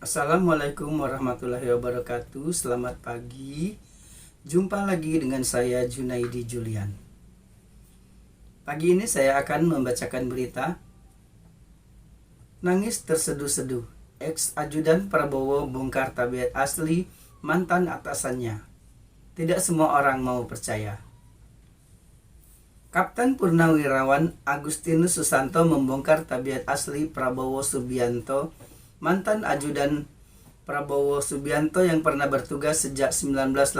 Assalamualaikum warahmatullahi wabarakatuh. Selamat pagi. Jumpa lagi dengan saya Junaidi Julian. Pagi ini saya akan membacakan berita Nangis terseduh-seduh, ex-ajudan Prabowo bongkar tabiat asli mantan atasannya. Tidak semua orang mau percaya. Kapten Purnawirawan Agustinus Susanto membongkar tabiat asli Prabowo Subianto, mantan ajudan Prabowo Subianto yang pernah bertugas sejak 1985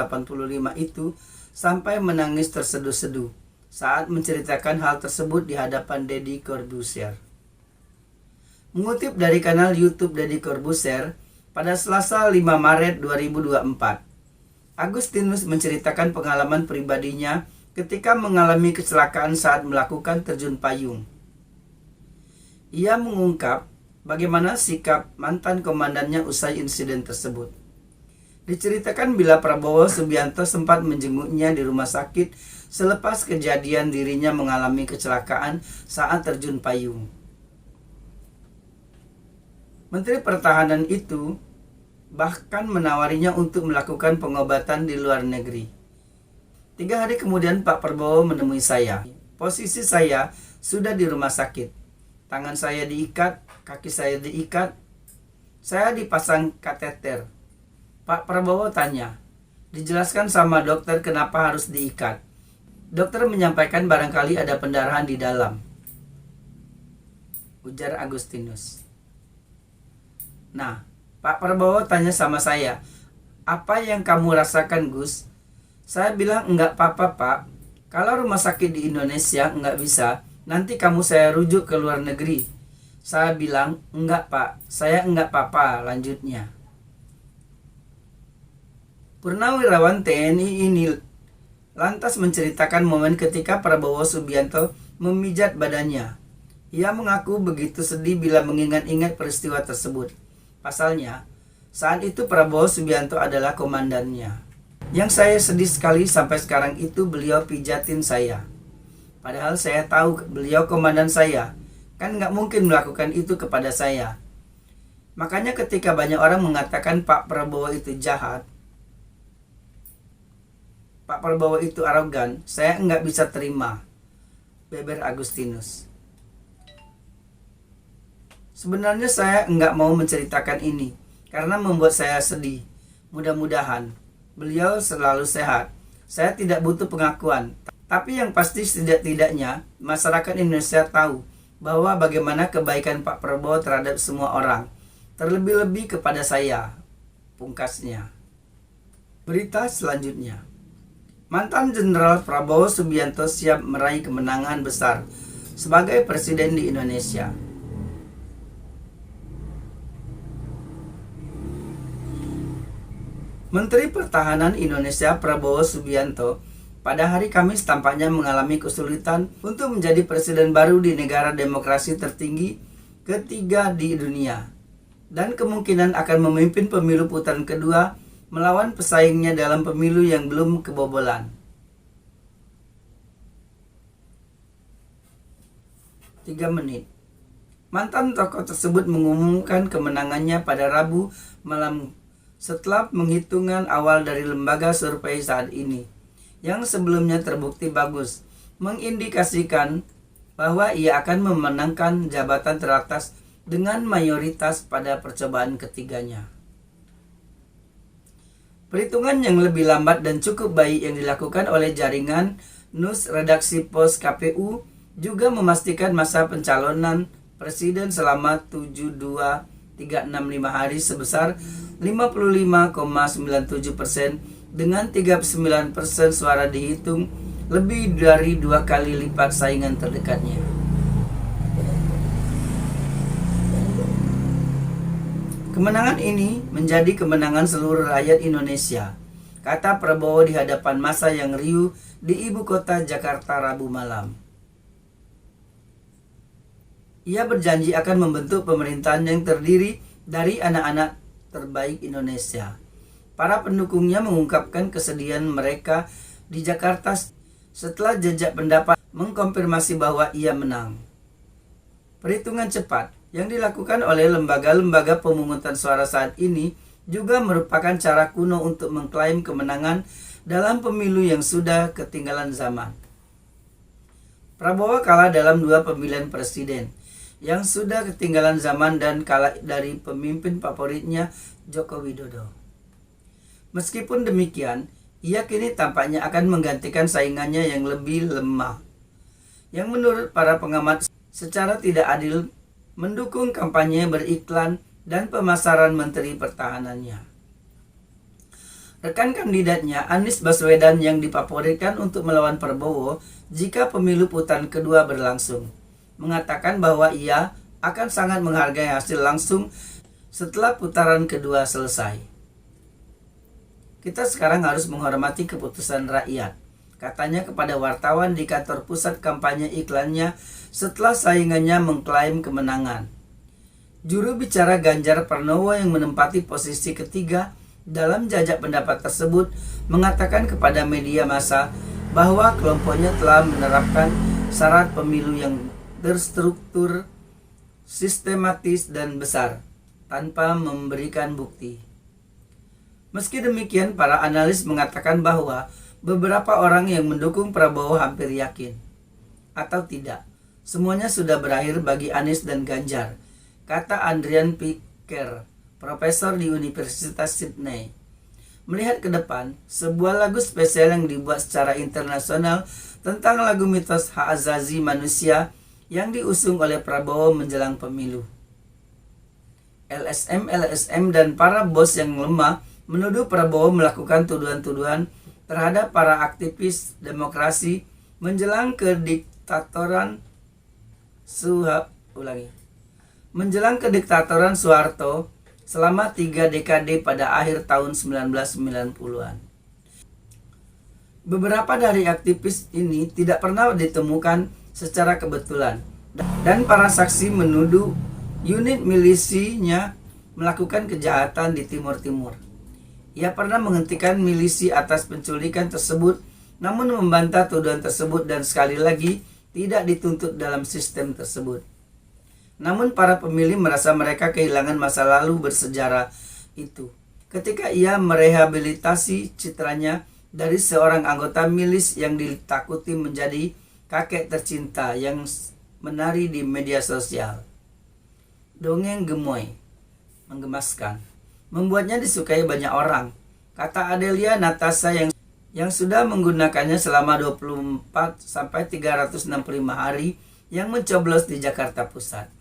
itu, sampai menangis terseduh-seduh saat menceritakan hal tersebut di hadapan Deddy Corbuzier. Mengutip dari kanal YouTube Deddy Corbuzier, pada Selasa 5 Maret 2024, Agustinus menceritakan pengalaman pribadinya ketika mengalami kecelakaan saat melakukan terjun payung. Ia mengungkap bagaimana sikap mantan komandannya usai insiden tersebut. Diceritakan bila Prabowo Subianto sempat menjenguknya di rumah sakit selepas kejadian dirinya mengalami kecelakaan saat terjun payung. Menteri Pertahanan itu bahkan menawarinya untuk melakukan pengobatan di luar negeri. 3 hari kemudian Pak Prabowo menemui saya. Posisi saya sudah di rumah sakit. Tangan saya diikat, kaki saya diikat, saya dipasang kateter. Pak Prabowo tanya, dijelaskan sama dokter kenapa harus diikat. Dokter menyampaikan barangkali ada pendarahan di dalam, ujar Agustinus. Nah, Pak Prabowo tanya sama saya, apa yang kamu rasakan, Gus? Saya bilang, enggak apa-apa, Pak. Kalau rumah sakit di Indonesia enggak bisa, nanti kamu saya rujuk ke luar negeri. Saya bilang, enggak Pak, saya enggak apa-apa, lanjutnya. Purnawirawan TNI ini lantas menceritakan momen ketika Prabowo Subianto memijat badannya. Ia mengaku begitu sedih bila mengingat-ingat peristiwa tersebut. Pasalnya, saat itu Prabowo Subianto adalah komandannya. Yang saya sedih sekali sampai sekarang itu beliau pijatin saya. Padahal saya tahu beliau komandan saya. Kan nggak mungkin melakukan itu kepada saya. Makanya ketika banyak orang mengatakan Pak Prabowo itu jahat, Pak Prabowo itu arogan, saya nggak bisa terima, beber Agustinus. Sebenarnya saya nggak mau menceritakan ini, karena membuat saya sedih. Mudah-mudahan beliau selalu sehat. Saya tidak butuh pengakuan. Tapi yang pasti setidak-tidaknya masyarakat Indonesia tahu bahwa bagaimana kebaikan Pak Prabowo terhadap semua orang, terlebih-lebih kepada saya, pungkasnya. Berita selanjutnya. Mantan Jenderal Prabowo Subianto siap meraih kemenangan besar sebagai presiden di Indonesia. Menteri Pertahanan Indonesia Prabowo Subianto pada hari Kamis tampaknya mengalami kesulitan untuk menjadi presiden baru di negara demokrasi tertinggi ketiga di dunia, dan kemungkinan akan memimpin pemilu putaran kedua melawan pesaingnya dalam pemilu yang belum kebobolan. 3 menit. Mantan tokoh tersebut mengumumkan kemenangannya pada Rabu malam setelah penghitungan awal dari lembaga survei saat ini, yang sebelumnya terbukti bagus, mengindikasikan bahwa ia akan memenangkan jabatan teratas dengan mayoritas pada percobaan ketiganya. Perhitungan yang lebih lambat dan cukup baik yang dilakukan oleh jaringan NUS redaksi Pos KPU juga memastikan masa pencalonan presiden selama 72365 hari sebesar 55,97% dengan 39% suara dihitung, lebih dari 2 kali lipat saingan terdekatnya. Kemenangan ini menjadi kemenangan seluruh rakyat Indonesia, kata Prabowo di hadapan massa yang riuh di ibu kota Jakarta Rabu malam. Ia berjanji akan membentuk pemerintahan yang terdiri dari anak-anak terbaik Indonesia. Para pendukungnya mengungkapkan kesedihan mereka di Jakarta setelah jejak pendapat mengkonfirmasi bahwa ia menang. Perhitungan cepat Yang dilakukan oleh lembaga-lembaga pemungutan suara saat ini juga merupakan cara kuno untuk mengklaim kemenangan dalam pemilu yang sudah ketinggalan zaman. Prabowo kalah dalam 2 pemilihan presiden yang sudah ketinggalan zaman dan kalah dari pemimpin favoritnya Joko Widodo. Meskipun demikian, ia kini tampaknya akan menggantikan saingannya yang lebih lemah, yang menurut para pengamat secara tidak adil mendukung kampanye beriklan dan pemasaran Menteri Pertahanannya. Rekan kandidatnya Anies Baswedan yang difavoritkan untuk melawan Prabowo jika pemilu putaran kedua berlangsung, mengatakan bahwa ia akan sangat menghargai hasil langsung setelah putaran kedua selesai. Kita sekarang harus menghormati keputusan rakyat, katanya kepada wartawan di kantor pusat kampanye iklannya setelah saingannya mengklaim kemenangan. Juru bicara Ganjar Pranowo yang menempati posisi ketiga dalam jajak pendapat tersebut mengatakan kepada media massa bahwa kelompoknya telah menerapkan syarat pemilu yang terstruktur, sistematis dan besar tanpa memberikan bukti. Meski demikian, para analis mengatakan bahwa beberapa orang yang mendukung Prabowo hampir yakin atau tidak semuanya sudah berakhir bagi Anies dan Ganjar, kata Adrian Piker, profesor di Universitas Sydney. Melihat ke depan, sebuah lagu spesial yang dibuat secara internasional tentang lagu mitos hak asasi manusia yang diusung oleh Prabowo menjelang pemilu. LSM dan para bos yang lemah menuduh Prabowo melakukan tuduhan-tuduhan terhadap para aktivis demokrasi menjelang kediktatoran Soeharto selama 3 dekade pada akhir tahun 1990-an. Beberapa dari aktivis ini tidak pernah ditemukan secara kebetulan, dan para saksi menuduh unit milisinya melakukan kejahatan di Timur Timur. Ia pernah menghentikan milisi atas penculikan tersebut, namun membantah tuduhan tersebut dan sekali lagi tidak dituntut dalam sistem tersebut. Namun para pemilih merasa mereka kehilangan masa lalu bersejarah itu ketika ia merehabilitasi citranya dari seorang anggota milis yang ditakuti menjadi kakek tercinta yang menari di media sosial. Dongeng gemoy, menggemaskan, membuatnya disukai banyak orang, kata Adelia Natasha yang sudah menggunakannya selama 24 sampai 365 hari yang mencoblos di Jakarta Pusat.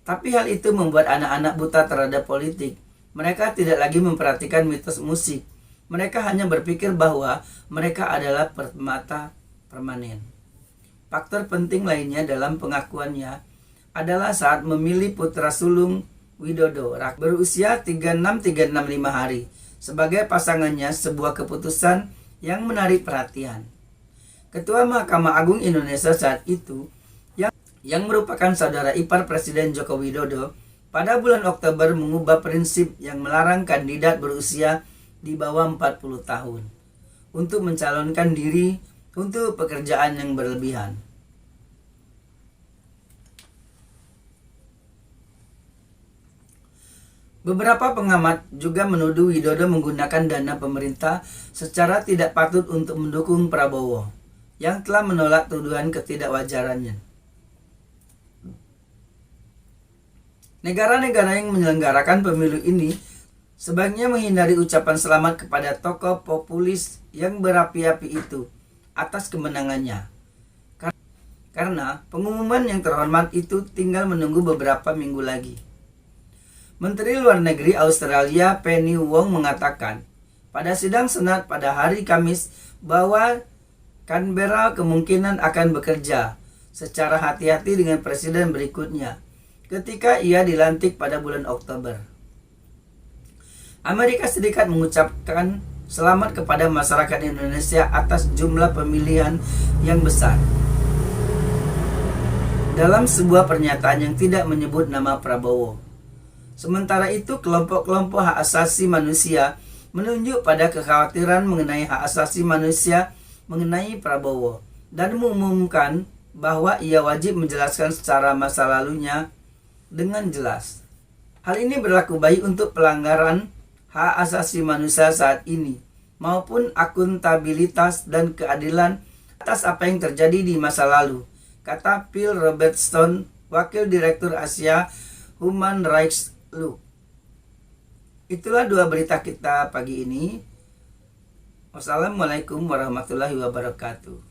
Tapi hal itu membuat anak-anak buta terhadap politik. Mereka tidak lagi memperhatikan mitos musik. Mereka hanya berpikir bahwa mereka adalah permata permanen. Faktor penting lainnya dalam pengakuannya adalah saat memilih putra sulung Widodo berusia 36365 hari sebagai pasangannya, sebuah keputusan yang menarik perhatian. Ketua Mahkamah Agung Indonesia saat itu yang merupakan saudara ipar Presiden Joko Widodo pada bulan Oktober mengubah prinsip yang melarang kandidat berusia di bawah 40 tahun untuk mencalonkan diri untuk pekerjaan yang berlebihan. Beberapa pengamat juga menuduh Widodo menggunakan dana pemerintah secara tidak patut untuk mendukung Prabowo yang telah menolak tuduhan ketidakwajarannya. Negara-negara yang menyelenggarakan pemilu ini sebaiknya menghindari ucapan selamat kepada tokoh populis yang berapi-api itu atas kemenangannya. Karena pengumuman yang terhormat itu tinggal menunggu beberapa minggu lagi. Menteri Luar Negeri Australia Penny Wong mengatakan pada sidang Senat pada hari Kamis bahwa Canberra kemungkinan akan bekerja secara hati-hati dengan presiden berikutnya ketika ia dilantik pada bulan Oktober. Amerika Serikat mengucapkan selamat kepada masyarakat Indonesia atas jumlah pemilihan yang besar. Dalam sebuah pernyataan yang tidak menyebut nama Prabowo. Sementara itu, kelompok-kelompok hak asasi manusia menunjuk pada kekhawatiran mengenai hak asasi manusia mengenai Prabowo dan mengumumkan bahwa ia wajib menjelaskan secara masa lalunya dengan jelas. Hal ini berlaku baik untuk pelanggaran hak asasi manusia saat ini, maupun akuntabilitas dan keadilan atas apa yang terjadi di masa lalu, kata Phil Robertson, Wakil Direktur Asia Human Rights Watch. Itulah dua berita kita pagi ini. Wassalamualaikum warahmatullahi wabarakatuh.